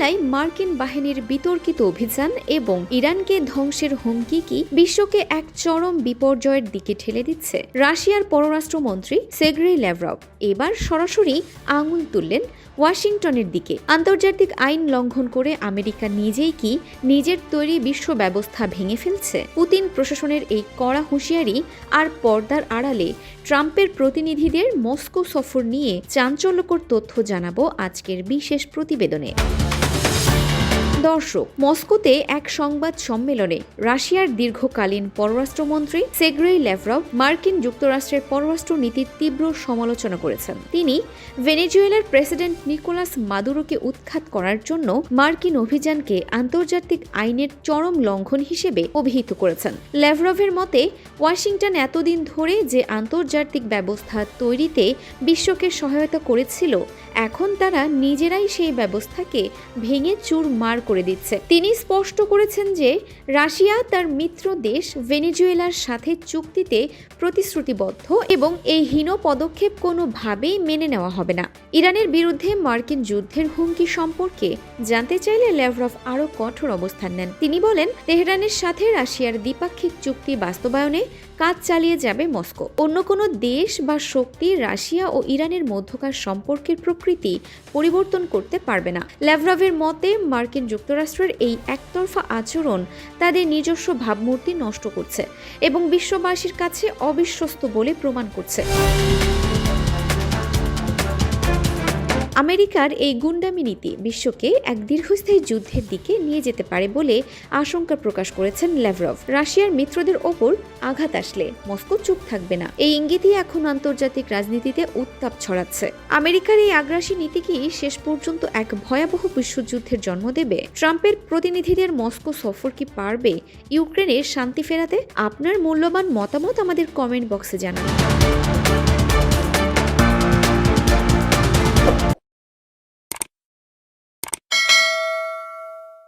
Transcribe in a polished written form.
ভেনেজুয়েলায় মার্কিন বাহিনীর বিতর্কিত অভিযান এবং ইরানকে ধ্বংসের হুমকি কি বিশ্বকে এক চরম বিপর্যয়ের দিকে ঠেলে দিচ্ছে। রাশিয়ার পররাষ্ট্রমন্ত্রী সের্গেই ল্যাভরভ এবার সরাসরি আঙুল তুললেন ওয়াশিংটনের দিকে। আন্তর্জাতিক আইন লঙ্ঘন করে আমেরিকা নিজেই কি নিজের তৈরি বিশ্ব ব্যবস্থা ভেঙে ফেলছে? পুতিন প্রশাসনের এই কড়া হুঁশিয়ারি আর পর্দার আড়ালে ট্রাম্পের প্রতিনিধিদের মস্কো সফর নিয়ে চাঞ্চল্যকর তথ্য জানাবো আজকের বিশেষ প্রতিবেদনে। দর্শক, মস্কোতে এক সংবাদ সম্মেলনে রাশিয়ার দীর্ঘকালীন পররাষ্ট্রমন্ত্রী সের্গেই ল্যাভরভ মার্কিন যুক্তরাষ্ট্রের পররাষ্ট্র নীতির তীব্র সমালোচনা করেছেন। তিনি ভেনেজুয়েলার প্রেসিডেন্ট নিকোলাস মাদুরোকে উৎখাত করার জন্য মার্কিন অভিযানকে আন্তর্জাতিক আইনের চরম লঙ্ঘন হিসেবে অভিহিত করেছেন। ল্যাভরভের মতে, ওয়াশিংটন এতদিন ধরে যে আন্তর্জাতিক ব্যবস্থা তৈরিতে বিশ্বকে সহায়তা করেছিল, এখন তারা নিজেরাই সেই ব্যবস্থাকে ভেঙে চুরমার করে দিচ্ছে। তিনি স্পষ্ট করেছেন যে রাশিয়া তার মিত্র দেশ ভেনেজুয়েলার সাথে চুক্তিতে প্রতিশ্রুতিবদ্ধ এবং এই হীন পদক্ষেপ কোনোভাবেই মেনে নেওয়া হবে না। ইরানের বিরুদ্ধে মার্কিন যুদ্ধের হুমকি সম্পর্কে জানতে চাইলে ল্যাভরভ আরও কঠোর অবস্থান নেন। তিনি বলেন, তেহরানের সাথে রাশিয়ার দ্বিপাক্ষিক চুক্তি বাস্তবায়নে কাজ চালিয়ে যাবে মস্কো। অন্য কোনো দেশ বা শক্তি রাশিয়া ও ইরানের মধ্যকার সম্পর্কের প্রকৃতি পরিবর্তন করতে পারবে না। ল্যাভরভের মতে, মার্কিন যুক্তরাষ্ট্রের এই একতরফা আচরণ তাদের নিজস্ব ভাবমূর্তি নষ্ট করছে এবং বিশ্ববাসীর কাছে অবিশ্বস্ত বলে প্রমাণ করছে। আমেরিকার এই গুন্ডামি নীতি বিশ্বকে এক দীর্ঘস্থায়ী যুদ্ধের দিকে নিয়ে যেতে পারে বলে আশঙ্কা প্রকাশ করেছেন ল্যাভরভ। রাশিয়ার মিত্রদের ওপর আঘাত আসলে মস্কো চুপ থাকবে না, এই ইঙ্গিতই এখন আন্তর্জাতিক রাজনীতিতে উত্তাপ ছড়াচ্ছে। আমেরিকার এই আগ্রাসী নীতি কি শেষ পর্যন্ত এক ভয়াবহ বিশ্বযুদ্ধের জন্ম দেবে? ট্রাম্পের প্রতিনিধিদের মস্কো সফর কি পারবে ইউক্রেনের শান্তি ফেরাতে? আপনার মূল্যবান মতামত আমাদের কমেন্ট বক্সে জানান।